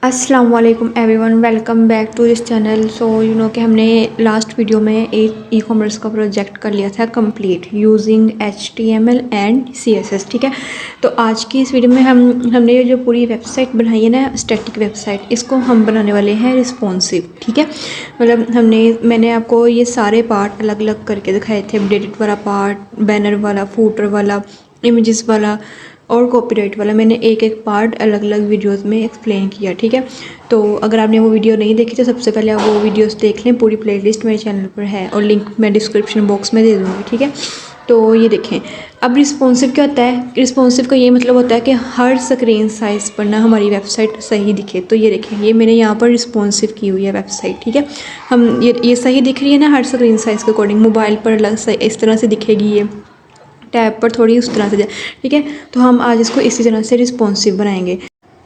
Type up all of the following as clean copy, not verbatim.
अस्सलाम वालेकुम everyone, welcome back to this channel. So you know कि हमने लास्ट वीडियो में एक ई कॉमर्स का प्रोजेक्ट कर लिया था complete using HTML and CSS। ठीक है, तो आज की इस वीडियो में हमने ये जो पूरी वेबसाइट बनाई है ना, स्टैटिक वेबसाइट, इसको हम बनाने वाले हैं रिस्पॉन्सिव। ठीक है, मतलब मैंने आपको ये सारे पार्ट अलग अलग करके दिखाए थे। अपडेटेड वाला पार्ट, बैनर वाला, फूटर वाला, इमेजेस वाला और कॉपीराइट वाला। मैंने एक एक पार्ट अलग अलग वीडियोस में एक्सप्लेन किया। ठीक है, तो अगर आपने वो वीडियो नहीं देखी तो सबसे पहले आप वो वीडियोस देख लें। पूरी प्लेलिस्ट मेरे चैनल पर है और लिंक मैं डिस्क्रिप्शन बॉक्स में दे दूँगी। ठीक है, तो ये देखें। अब रिस्पॉन्सिव क्या होता है? रिस्पॉन्सिव का ये मतलब होता है कि हर स्क्रीन साइज़ पर ना हमारी वेबसाइट सही दिखे। तो ये देखें, ये मैंने यहाँ पर रिस्पॉन्सिव की हुई है वेबसाइट। ठीक है, हम ये सही दिख रही है ना हर स्क्रीन साइज़ के अकॉर्डिंग। मोबाइल पर अलग इस तरह से दिखेगी, ये टैब पर थोड़ी उस तरह से। ठीक है, तो हम आज इसको इसी तरह से रिस्पॉन्सिव बनाएंगे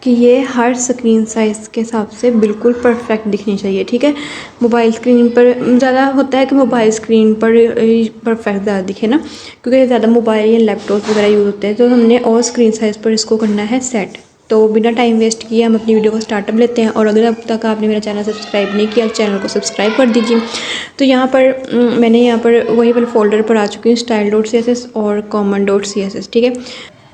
कि ये हर स्क्रीन साइज़ के हिसाब से बिल्कुल परफेक्ट दिखनी चाहिए। ठीक है, मोबाइल स्क्रीन पर ज़्यादा होता है कि मोबाइल स्क्रीन पर परफेक्ट ज़्यादा दिखे ना, क्योंकि ज़्यादा मोबाइल या लैपटॉप वगैरह यूज़ होते हैं। तो हमने और स्क्रीन साइज़ पर इसको करना है सेट। तो बिना टाइम वेस्ट किए हम अपनी वीडियो को स्टार्टअप लेते हैं। और अगर अब तक आपने मेरा चैनल सब्सक्राइब नहीं किया, चैनल को सब्सक्राइब कर दीजिए। तो यहाँ पर मैंने यहाँ पर वही वाले फोल्डर पर आ चुकी हूँ, style.css और common.css। ठीक है,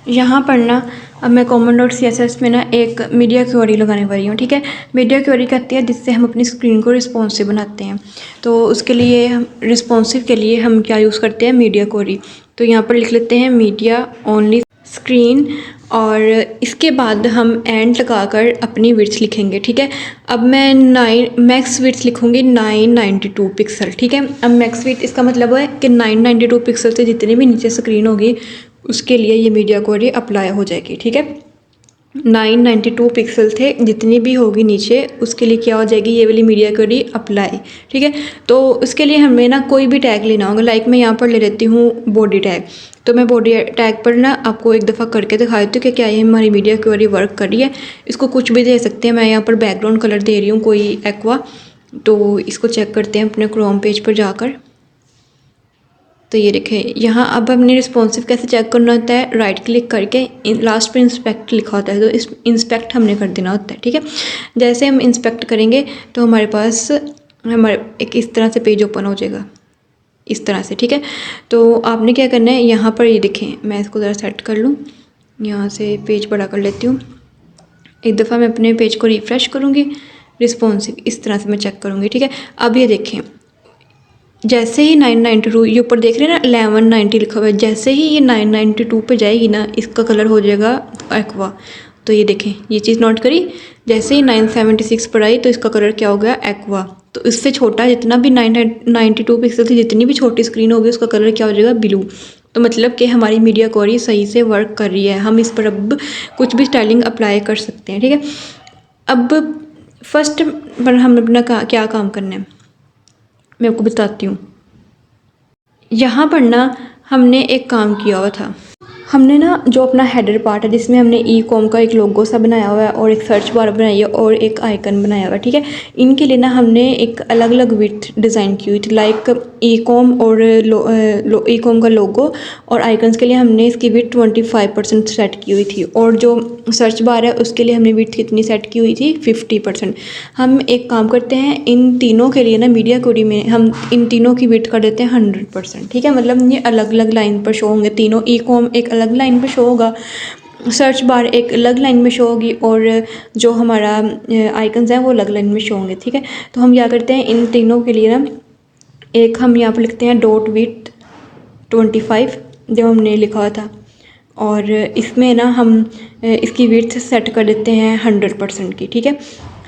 यहाँ पर ना अब मैं common.css में ना एक मीडिया क्वेरी लगाने वाली हूँ। ठीक है, मीडिया क्वेरी कहती है जिससे हम अपनी स्क्रीन को रिस्पॉन्सिव बनाते हैं। तो उसके लिए हम रिस्पॉन्सिव के लिए हम क्या यूज़ करते हैं? Media query. तो यहाँ पर लिख लेते हैं मीडिया ओनली स्क्रीन, और इसके बाद हम एंड लगाकर अपनी विड्थ लिखेंगे। ठीक है, अब मैं मैक्स विड्थ लिखूँगी 992 पिक्सल। ठीक है, अब मैक्स विड्थ इसका मतलब है कि 992 पिक्सल से जितनी भी नीचे स्क्रीन होगी उसके लिए ये मीडिया क्वेरी अप्लाई हो जाएगी। ठीक है, 992 पिक्सल थे जितनी भी होगी नीचे उसके लिए क्या हो जाएगी? ये वाली मीडिया क्वेरी अप्लाई। ठीक है, तो उसके लिए हमें ना कोई भी टैग लेना होगा। लाइक मैं यहाँ पर ले लेती हूँ बॉडी टैग। तो मैं बॉडी टैग पर ना आपको एक दफ़ा करके दिखा देती हूँ कि क्या ये हमारी मीडिया क्वेरी वर्क कर रही है। इसको कुछ भी दे सकते हैं। मैं यहाँ पर बैकग्राउंड कलर दे रही हूँ कोई एक्वा। तो इसको चेक करते हैं अपने क्रोम पेज पर जाकर। तो ये देखें, यहाँ अब हमने रिस्पॉन्सिव कैसे चेक करना होता है? राइट क्लिक करके लास्ट पे इंस्पेक्ट लिखा होता है, तो इस इंस्पेक्ट हमने कर देना होता है। ठीक है, जैसे हम इंस्पेक्ट करेंगे तो हमारे पास हमारे एक इस तरह से पेज ओपन हो जाएगा, इस तरह से। ठीक है, तो आपने क्या करना है, यहाँ पर ये देखें, मैं इसको ज़रा सेट कर लूँ, यहाँ से पेज बड़ा कर लेती हूँ। एक दफ़ा मैं अपने पेज को रिफ़्रेश करूँगी, रिस्पॉन्सिव इस तरह से मैं चेक करूँगी। ठीक है, अब ये देखें, जैसे ही 992 ये ऊपर देख रहे हैं ना 1190 लिखा हुआ है, जैसे ही ये 992 पे जाएगी ना इसका कलर हो जाएगा एक्वा। तो ये देखें, ये चीज़ नोट करी। जैसे ही 976 पर आई तो इसका कलर क्या हो गया? एक्वा। तो इससे छोटा जितना भी 992 पिक्सल थी, जितनी भी छोटी स्क्रीन होगी उसका कलर क्या हो जाएगा? ब्लू। तो मतलब कि हमारी मीडिया क्वेरी सही से वर्क कर रही है। हम इस पर अब कुछ भी स्टाइलिंग अप्लाई कर सकते हैं। ठीक है, अब फर्स्ट पर हम अपना क्या काम करना है मैं आपको बताती हूँ। यहाँ पर ना हमने एक काम किया हुआ था। हमने ना जो अपना हेडर पार्ट है जिसमें हमने ई कॉम का एक लोगो सा बनाया हुआ है और एक सर्च बार बनाई है और एक आइकन बनाया हुआ है। ठीक है, इनके लिए ना हमने एक अलग अलग विड्थ डिज़ाइन की हुई थी। लाइक ई कॉम और ई कॉम का लोगो और आइकन्स के लिए हमने इसकी विड्थ 25% सेट की हुई थी, और जो सर्च बार है उसके लिए हमने विड्थ कितनी सेट की हुई थी? 50%। हम एक काम करते हैं, इन तीनों के लिए ना मीडिया क्वेरी में हम इन तीनों की विड्थ कर देते हैं 100%। ठीक है, मतलब ये अलग अलग लाइन पर शो होंगे तीनों। ई कॉम एक अलग लाइन पे शो होगा, सर्च बार एक अलग लाइन में शो होगी, और जो हमारा आइकन्स हैं वो अलग लाइन में शो होंगे। ठीक है, तो हम क्या करते हैं, इन तीनों के लिए ना एक हम यहाँ पर लिखते हैं डॉट विड्थ 25 जो हमने लिखा हुआ था, और इसमें ना हम इसकी विड्थ सेट कर देते हैं 100% की। ठीक है,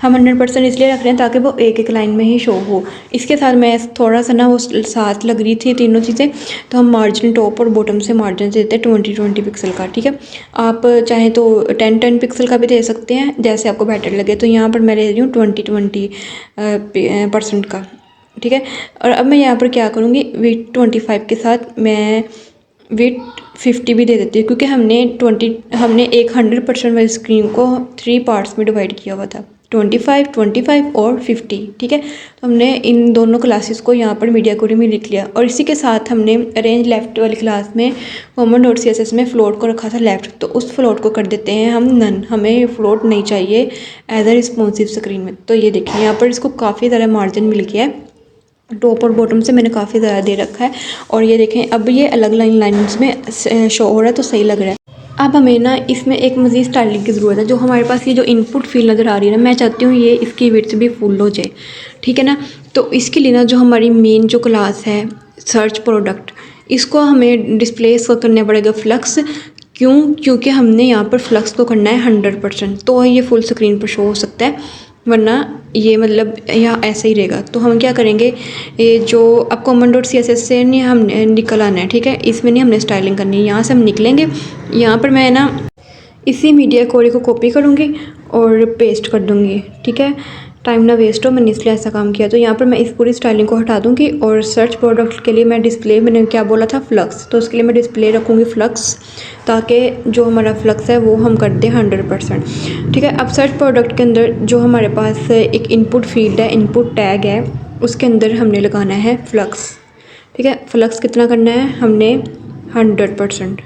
हम 100% इसलिए रख रहे हैं ताकि वो एक एक लाइन में ही शो हो। इसके साथ मैं थोड़ा सा ना वो साथ लग रही थी तीनों चीज़ें, तो हम मार्जिन टॉप और बॉटम से मार्जिन देते हैं 20-20 पिक्सल का। ठीक है, आप चाहें तो 10-10 पिक्सल का भी दे सकते हैं, जैसे आपको बेटर लगे। तो यहाँ पर मैं ले रही हूँ 20-20% का। ठीक है, और अब मैं यहाँ पर क्या करूँगी, विड्थ 25 के साथ मैं विड्थ 50 भी दे देती हूँ, क्योंकि हमने 100% वाली स्क्रीन को 3 पार्ट्स में डिवाइड किया हुआ था। 25, 25 और 50, ठीक है। तो हमने इन दोनों क्लासेस को यहाँ पर मीडिया कोड में लिख लिया और इसी के साथ हमने अरेंज लेफ़्ट वाली क्लास में कॉमन डॉट CSS में फ्लोट को रखा था लेफ़्ट, तो उस फ्लोट को कर देते हैं हम नन। हमें फ्लोट नहीं चाहिए एज अ रिस्पॉन्सिव स्क्रीन में। तो ये देखिए यहाँ पर इसको काफ़ी ज़्यादा मार्जिन मिल गया है, टॉप और बॉटम से मैंने काफ़ी ज़्यादा दे रखा है। और ये देखें अब ये अलग लाइन्स में शो हो रहा है, तो सही लग रहा है। अब हमें ना इसमें एक मज़ीद स्टाइलिंग की ज़रूरत है। जो हमारे पास ये जो इनपुट फील नज़र आ रही है ना, मैं चाहती हूँ ये इसकी विड्थ भी फुल हो जाए, ठीक है ना। तो इसके लिए ना जो हमारी मेन जो क्लास है सर्च प्रोडक्ट, इसको हमें डिस्प्ले करना पड़ेगा फ्लक्स। क्योंकि हमने यहाँ पर फ्लक्स को करना है 100%, तो ये फुल स्क्रीन पर शो हो सकता है, वरना ये मतलब यहाँ ऐसे ही रहेगा। तो हम क्या करेंगे, ये जो अब कॉमन डॉट CSS से नहीं हमने निकल आना है, ठीक है। इसमें नहीं हमने स्टाइलिंग करनी है, यहाँ से हम निकलेंगे। यहाँ पर मैं ना इसी मीडिया कोड को कॉपी करूँगी और पेस्ट कर दूँगी, ठीक है। टाइम ना वेस्ट हो, मैंने इसलिए ऐसा काम किया। तो यहाँ पर मैं इस पूरी स्टाइलिंग को हटा दूँगी और सर्च प्रोडक्ट के लिए मैं डिस्प्ले, मैंने क्या बोला था फ्लक्स, तो उसके लिए मैं डिस्प्ले रखूँगी फ्लक्स, ताकि जो हमारा फ्लक्स है वो हम कर दें 100%, ठीक है। अब सर्च प्रोडक्ट के अंदर जो हमारे पास एक इनपुट फील्ड है, इनपुट टैग है, उसके अंदर हमने लगाना है फ्लक्स, ठीक है। फ्लक्स कितना करना है हमने 100%।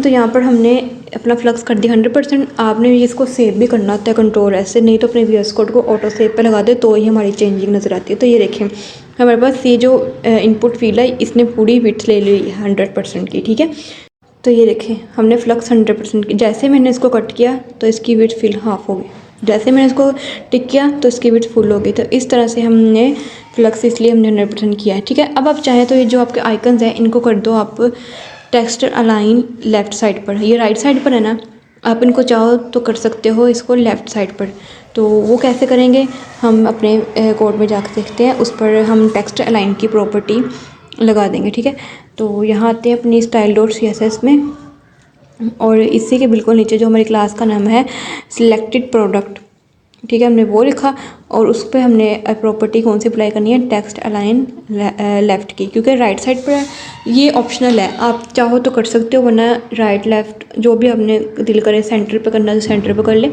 तो यहाँ पर हमने अपना फ्लक्स कर दिया 100%। आपने इसको सेव भी करना होता है Ctrl+S से, नहीं तो अपने VS कोड को ऑटो सेव पे लगा दे, तो ही हमारी चेंजिंग नज़र आती है। तो ये देखें हमारे पास ये जो इनपुट फील्ड है इसने पूरी विड्थ ले ली 100% की, ठीक है। तो ये देखें हमने फ्लक्स 100% की, जैसे मैंने इसको कट किया तो इसकी विड्थ फिल हाफ हो गई, जैसे मैंने इसको टिक किया तो इसकी विड्थ फुल हो गई। तो इस तरह से हमने फ्लक्स इसलिए हमने 100% किया है, ठीक है। अब आप चाहें तो ये जो आपके आइकन्स हैं इनको कर दो आप टेक्स्ट अलाइन लेफ़्ट साइड पर, ये राइट साइड पर है ना, आप इनको चाहो तो कर सकते हो इसको लेफ़्ट साइड पर। तो वो कैसे करेंगे हम अपने कोड में जाकर देखते हैं, उस पर हम टेक्स्ट अलाइन की प्रॉपर्टी लगा देंगे, ठीक है। तो यहाँ आते हैं अपनी स्टाइल डॉट CSS में और इसी के बिल्कुल नीचे जो हमारी क्लास का नाम है सिलेक्टेड प्रोडक्ट, ठीक है, हमने वो लिखा और उस पर हमने प्रॉपर्टी कौन सी अप्लाई करनी है, टेक्स्ट अलाइन लेफ़्ट की, क्योंकि राइट साइड पर ये ऑप्शनल है, आप चाहो तो कर सकते हो, वरना राइट लेफ़्ट जो भी आपने दिल करे, सेंटर पे करना है तो सेंटर पे कर ले,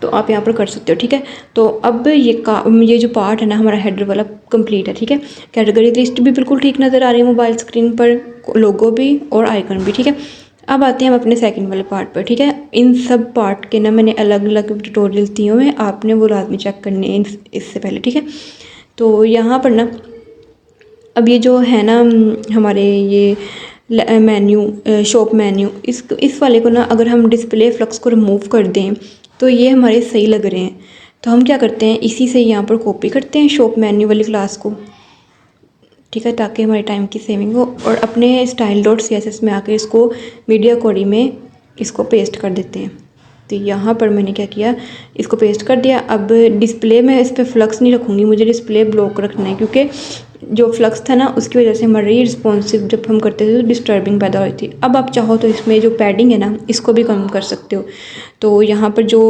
तो आप यहाँ पर कर सकते हो, ठीक है। तो अब ये जो पार्ट है ना हमारा हेडर वाला कंप्लीट है, ठीक है। कैटेगरी लिस्ट भी बिल्कुल ठीक नज़र आ रही है मोबाइल स्क्रीन पर, लोगो भी और आइकन भी, ठीक है। अब आते हैं हम अपने सेकंड वाले पार्ट पर, ठीक है। इन सब पार्ट के ना मैंने अलग अलग ट्यूटोरियल दिए हुए हैं, आपने वो लाजमी चेक करने हैं इससे पहले, ठीक है। तो यहाँ पर ना अब ये जो है ना हमारे ये मेन्यू शॉप मेन्यू, इस वाले को ना अगर हम डिस्प्ले फ्लक्स को रिमूव कर दें तो ये हमारे सही लग रहे हैं। तो हम क्या करते हैं, इसी से यहाँ पर कॉपी करते हैं शॉप मेन्यू वाली क्लास को, ठीक है, ताकि हमारे टाइम की सेविंग हो, और अपने स्टाइल डॉट CSS में आकर इसको मीडिया कोडी में इसको पेस्ट कर देते हैं। तो यहाँ पर मैंने क्या किया, इसको पेस्ट कर दिया। अब डिस्प्ले में इस पर फ्लक्स नहीं रखूँगी, मुझे डिस्प्ले ब्लॉक रखना है, क्योंकि जो फ्लक्स था ना उसकी वजह से हमारी रिस्पॉन्सिव जब हम करते थे तो डिस्टर्बिंग पैदा हुई थी। अब आप चाहो तो इसमें जो पैडिंग है ना इसको भी कम कर सकते हो। तो यहाँ पर जो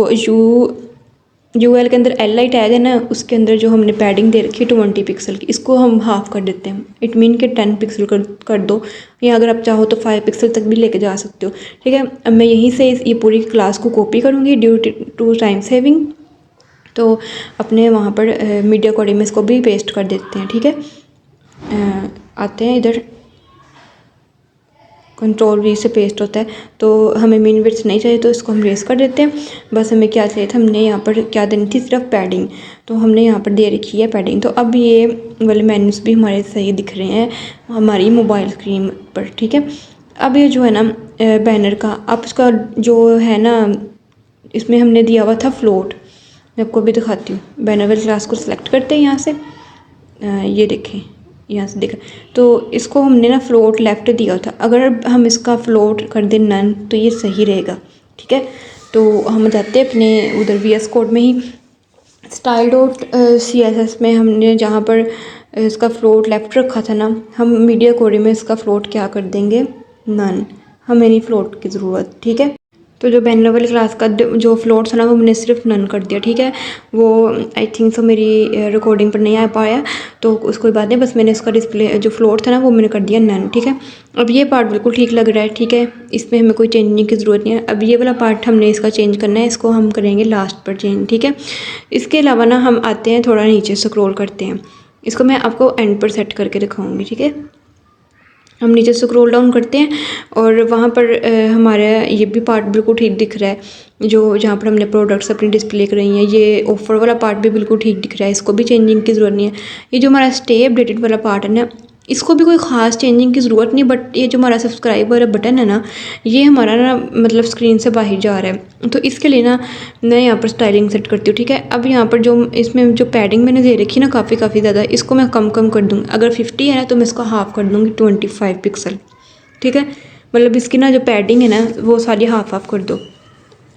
UL के अंदर LI टैग है ना, उसके अंदर जो हमने पैडिंग दे रखी है 20 पिक्सल की, इसको हम हाफ़ कर देते हैं। इट मीन के 10 पिक्सल कर दो, या अगर आप चाहो तो 5 पिक्सल तक भी लेके जा सकते हो, ठीक है। अब मैं यहीं से ये पूरी क्लास को कॉपी करूँगी ड्यू टू टाइम सेविंग। तो अपने वहाँ पर मीडिया कोड में इसको भी पेस्ट कर देते हैं, ठीक है। आते हैं इधर, Ctrl+V से पेस्ट होता है, तो हमें मीन विड्थ नहीं चाहिए तो इसको हम रेस कर देते हैं। बस हमें क्या चाहिए था, हमने यहाँ पर क्या देनी थी, सिर्फ पैडिंग, तो हमने यहाँ पर दे रखी है पैडिंग। तो अब ये वाले मेन्यूज़ भी हमारे सही दिख रहे हैं हमारी मोबाइल स्क्रीन पर, ठीक है। अब ये जो है ना बैनर का, अब इसका जो है ना इसमें हमने दिया हुआ था फ्लोट, मैं आपको भी दिखाती हूँ। बैनर वाली क्लास को सिलेक्ट करते हैं यहाँ से, ये देखें यहाँ से देखा, तो इसको हमने ना फ्लोट लेफ़्ट दिया था, अगर हम इसका फ्लोट कर दें नन तो ये सही रहेगा, ठीक है। तो हम जाते हैं अपने उधर VS कोड में ही, स्टाइल डॉट CSS में हमने जहाँ पर इसका फ्लोट लेफ़्ट रखा था ना, हम मीडिया कोड में इसका फ्लोट क्या कर देंगे नन, हमें नहीं फ्लोट की ज़रूरत, ठीक है। तो जो बैनर वाली क्लास का जो फ्लोट था ना वो मैंने सिर्फ नन कर दिया, ठीक है। वो आई थिंक सो मेरी रिकॉर्डिंग पर नहीं आ पाया, तो उसको कोई बात नहीं, बस मैंने इसका डिस्प्ले जो फ्लोट था ना वो मैंने कर दिया नन, ठीक है। अब ये पार्ट बिल्कुल ठीक लग रहा है, ठीक है, इसमें हमें कोई चेंजिंग की ज़रूरत नहीं है। अब ये वाला पार्ट हमने इसका चेंज करना है, इसको हम करेंगे लास्ट पर चेंज, ठीक है। इसके अलावा ना हम आते हैं थोड़ा नीचे स्क्रॉल करते हैं, इसको मैं आपको एंड पर सेट करके दिखाऊँगी, ठीक है। हम नीचे स्क्रॉल डाउन करते हैं और वहाँ पर हमारा ये भी पार्ट बिल्कुल ठीक दिख रहा है, जो जहाँ पर हमने प्रोडक्ट्स अपनी डिस्प्ले कर रही हैं, ये ऑफर वाला पार्ट भी बिल्कुल ठीक दिख रहा है, इसको भी चेंजिंग की ज़रूरत नहीं है। ये जो हमारा स्टे अपडेटेड वाला पार्ट है ना, इसको भी कोई ख़ास चेंजिंग की ज़रूरत नहीं, बट ये जो हमारा सब्सक्राइब वाला बटन है ना, ये हमारा ना मतलब स्क्रीन से बाहर जा रहा है, तो इसके लिए ना मैं यहाँ पर स्टाइलिंग सेट करती हूँ, ठीक है। अब यहाँ पर जो इसमें जो पैडिंग मैंने दे रखी है ना काफ़ी ज़्यादा, इसको मैं कम कर दूँगी। अगर 50 है ना तो मैं इसको हाफ़ कर दूँगी 25 पिक्सल, ठीक है। मतलब इसकी ना जो पैडिंग है ना वो सारी हाफ कर दो।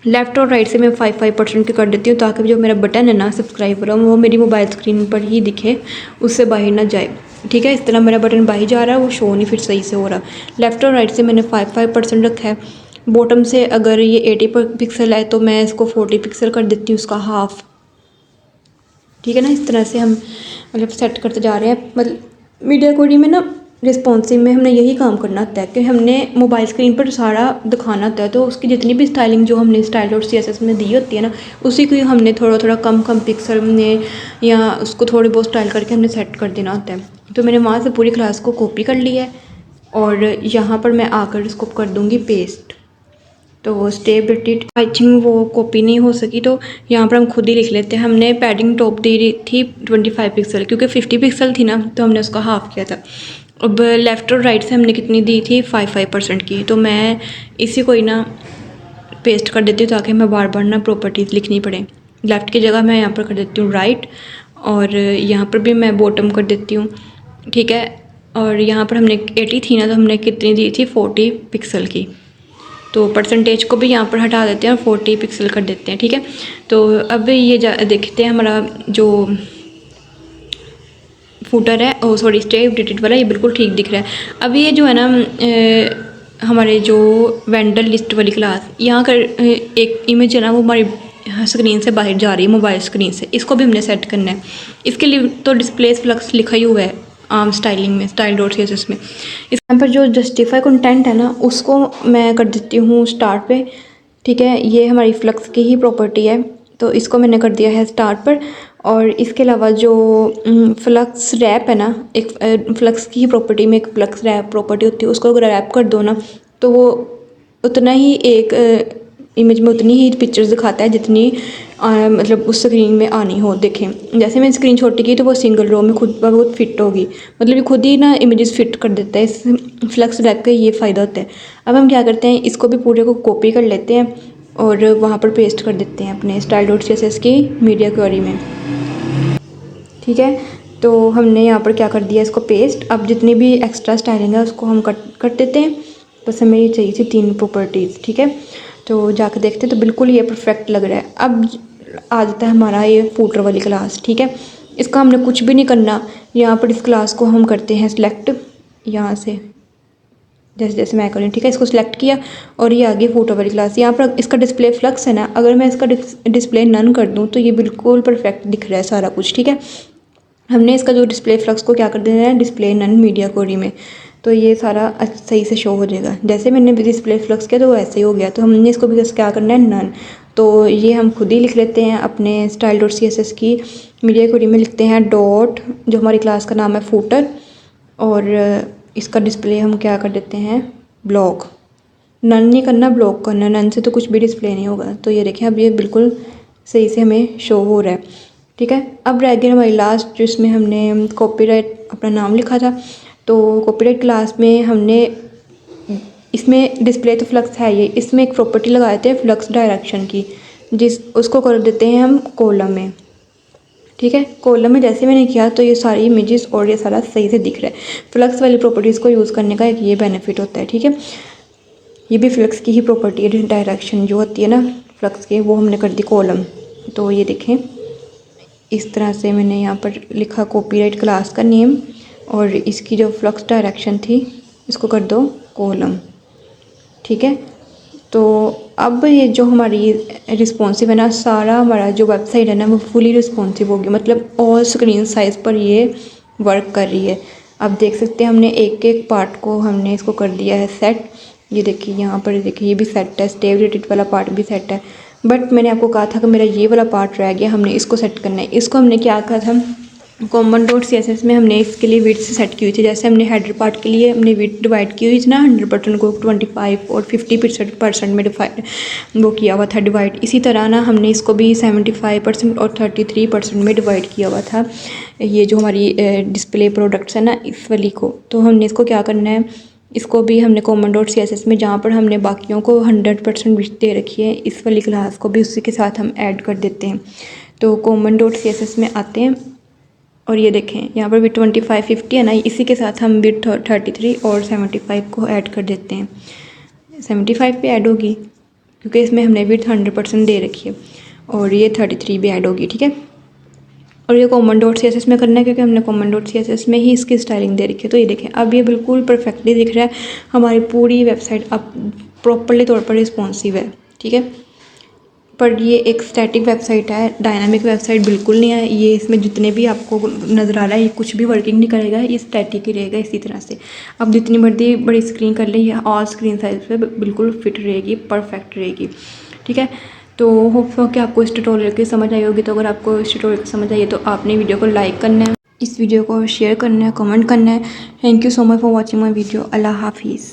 लेफ़्ट और राइट से मैं 5% की कर देती हूँ, ताकि जो मेरा बटन है ना सब्सक्राइब वाला वो मेरी मोबाइल स्क्रीन पर ही दिखे, उससे बाहर ना जाए, ठीक है। इस तरह मेरा बटन बाहर जा रहा है, वो शो नहीं फिर सही से हो रहा। लेफ़्ट और राइट से मैंने 5% रखा है। बॉटम से अगर ये 80 पिक्सल है तो मैं इसको 40 पिक्सल कर देती हूँ, उसका हाफ़, ठीक है ना। इस तरह से हम मतलब सेट करते जा रहे हैं। मतलब मीडिया कोडिंग में ना रिस्पॉन्सिव में हमने यही काम करना होता है कि हमने मोबाइल स्क्रीन पर सारा दिखाना होता है, तो उसकी जितनी भी स्टाइलिंग जो हमने स्टाइल और CSS में दी होती है ना, उसी को हमने थोड़ा कम पिक्सल में या उसको थोड़ी बहुत स्टाइल करके हमने सेट कर देना होता है। तो मैंने वहाँ से पूरी क्लास को कॉपी कर लिया है और यहाँ पर मैं आकर इसको कर दूँगी पेस्ट। तो वो स्टे अपडेटेड आई थिंक वो कॉपी नहीं हो सकी, तो यहाँ पर हम खुद ही लिख लेते हैं। हमने पैडिंग टॉप दी थी 25 पिक्सल, क्योंकि 50 पिक्सल थी ना तो हमने उसका हाफ़ किया था। अब लेफ़्ट और राइट से हमने कितनी दी थी 5% की, तो मैं इसी को ही ना पेस्ट कर देती हूँ ताकि हमें बार बार ना प्रॉपर्टीज़ लिखनी पड़े। लेफ़्ट की जगह मैं यहाँ पर कर देती हूँ राइट, और यहाँ पर भी मैं बॉटम कर देती हूँ, ठीक है। और यहाँ पर हमने 80 थी ना तो हमने कितनी दी थी 40 पिक्सल की, तो परसेंटेज को भी यहाँ पर हटा देते हैं और 40 पिक्सल कर देते हैं, ठीक है। तो अब ये देखते हैं हमारा जो फूटर है, ओ सॉरी स्टे अपडेटेड वाला, ये बिल्कुल ठीक दिख रहा है। अब ये जो है ना हमारे जो वेंडर लिस्ट वाली क्लास, यहाँ कर एक इमेज है ना वो हमारी स्क्रीन से बाहर जा रही है, मोबाइल स्क्रीन से, इसको भी हमने सेट करना है। इसके लिए तो डिस्प्ले फ्लक्स लिखा ही हुआ है आम स्टाइलिंग में, style.css में। इस यहाँ पर जो जस्टिफाई कंटेंट है ना उसको मैं कर देती हूँ स्टार्ट पे, ठीक है। ये हमारी फ्लक्स की ही प्रॉपर्टी है, तो इसको मैंने कर दिया है स्टार्ट पर। और इसके अलावा जो फ्लक्स रैप है ना, एक फ्लक्स की ही प्रॉपर्टी में एक फ्लक्स रैप प्रॉपर्टी होती है, उसको अगर रैप कर दो ना तो वो उतना ही एक इमेज में उतनी ही पिक्चर्स दिखाता है जितनी मतलब उस स्क्रीन में आनी हो। देखें जैसे मैंने स्क्रीन छोटी की तो वो सिंगल रो में खुद ब खुद फिट होगी, मतलब ये खुद ही ना इमेजेस फिट कर देता है। इस फ्लक्स रैप का ये फ़ायदा होता है। अब हम क्या करते हैं, इसको भी पूरे को कॉपी कर लेते हैं और वहाँ पर पेस्ट कर देते हैं अपने style.css की मीडिया क्वेरी में, ठीक है। तो हमने यहाँ पर क्या कर दिया, इसको पेस्ट। अब जितनी भी एक्स्ट्रा स्टाइलिंग है उसको हम कट कर देते हैं। बस हमें ये चाहिए थी 3 प्रॉपर्टीज़, ठीक है। तो जाकर देखते हैं तो बिल्कुल ये परफेक्ट लग रहा है। अब आ जाता है हमारा ये फूटर वाली क्लास, ठीक है। इसका हमने कुछ भी नहीं करना, यहाँ पर इस क्लास को हम करते हैं सिलेक्ट, यहाँ से जैसे जैसे मैं कर रही हूँ, ठीक है। इसको सिलेक्ट किया और ये आ गई फोटो वाली क्लास। यहाँ पर इसका डिस्प्ले फ्लक्स है ना, अगर मैं इसका डिस्प्ले नन कर दूँ तो ये बिल्कुल परफेक्ट दिख रहा है सारा कुछ, ठीक है। हमने इसका जो डिस्प्ले फ्लक्स को क्या कर देना है, डिस्प्ले नन मीडिया कोडी में, तो ये सारा सही से शो हो जाएगा। जैसे मैंने डिस्प्ले फ्लक्स किया तो वो ऐसे ही हो गया, तो हमने इसको भी क्या करना है नन। तो ये हम खुद ही लिख लेते हैं अपने style.css की मीडिया कोडी में, लिखते हैं डॉट, जो हमारी क्लास का नाम है फूटर, और इसका डिस्प्ले हम क्या कर देते हैं ब्लॉक। नन नहीं करना, ब्लॉक करना, नन से तो कुछ भी डिस्प्ले नहीं होगा। तो ये देखें अब ये बिल्कुल सही से हमें शो हो रहा है, ठीक है। अब रह गई हमारी लास्ट, जिसमें हमने कॉपीराइट अपना नाम लिखा था। तो कॉपीराइट क्लास में हमने इसमें डिस्प्ले तो फ्लक्स है ये, इसमें एक प्रॉपर्टी लगा देते हैं फ्लक्स डायरेक्शन की, उसको कर देते हैं हम कॉलम में, ठीक है। कॉलम में जैसे मैंने किया तो ये सारी इमेजेस और ये सारा सही से दिख रहा है। फ्लक्स वाली प्रॉपर्टीज़ को यूज़ करने का एक ये बेनिफिट होता है, ठीक है। ये भी फ्लक्स की ही प्रॉपर्टी है, डायरेक्शन जो होती है ना फ्लक्स की, वो हमने कर दी कॉलम। तो ये देखें इस तरह से मैंने यहाँ पर लिखा कॉपीराइट क्लास का नेम, और इसकी जो फ्लक्स डायरेक्शन थी इसको कर दो कॉलम, ठीक है। तो अब ये जो हमारी रिस्पॉन्सिव है ना, सारा हमारा जो वेबसाइट है ना वो फुली रिस्पॉन्सिव होगी, मतलब ऑल स्क्रीन साइज़ पर ये वर्क कर रही है। अब देख सकते हैं हमने एक एक पार्ट को हमने इसको कर दिया है सेट। ये देखिए यहाँ पर देखिए ये भी सेट है, स्टे अपडेटेड वाला पार्ट भी सेट है। बट मैंने आपको कहा था कि मेरा ये वाला पार्ट रह गया, हमने इसको सेट करना है। इसको हमने क्या कहा था, common.css में हमने इसके लिए विड्थ सेट की हुई थी। जैसे हमने हेडर पार्ट के लिए हमने विड्थ डिवाइड की हुई थी ना, 100% को 25 और 50% में डिवाइड वो किया हुआ था डिवाइड। इसी तरह ना हमने इसको भी 75% और 33% में डिवाइड किया हुआ था, ये जो हमारी डिस्प्ले प्रोडक्ट्स है ना इस वाली को। तो हमने इसको क्या करना है, इसको भी हमने common.css में जहाँ पर हमने बाकियों को 100% विड्थ दे रखी है, इस वाली क्लास को भी उसी के साथ हम ऐड कर देते हैं। तो common.css में आते हैं और ये देखें यहाँ पर भी 25 50 है ना, इसी के साथ हम विड्थ 33 और 75 को ऐड कर देते हैं। 75 पे ऐड होगी क्योंकि इसमें हमने विड्थ 100% दे रखी है, और ये 33 भी ऐड होगी, ठीक है। और ये common.css में करना है क्योंकि हमने common.css में ही इसकी स्टाइलिंग दे रखी है। तो ये देखें अब ये बिल्कुल परफेक्टली दिख रहा है, हमारी पूरी वेबसाइट अब प्रॉपरली तौर पर रिस्पॉन्सिव है, ठीक है। पर ये एक स्टैटिक वेबसाइट है, डायनामिक वेबसाइट बिल्कुल नहीं है। ये इसमें जितने भी आपको नज़र आ रहा है ये कुछ भी वर्किंग नहीं करेगा, ये स्टैटिक ही रहेगा इसी तरह से। अब जितनी मर्जी बड़ी स्क्रीन कर ले, ये ऑल स्क्रीन साइज पे बिल्कुल फिट रहेगी, परफेक्ट रहेगी, ठीक है। तो होप सो कि आपको इस ट्यूटोरियल की समझ आई होगी। तो अगर आपको इस ट्यूटोरियल की समझ आई है तो आपने वीडियो को लाइक करना है, इस वीडियो को शेयर करना है, कमेंट करना है। Thank you so much for watching my video. अल्लाह हाफिज़।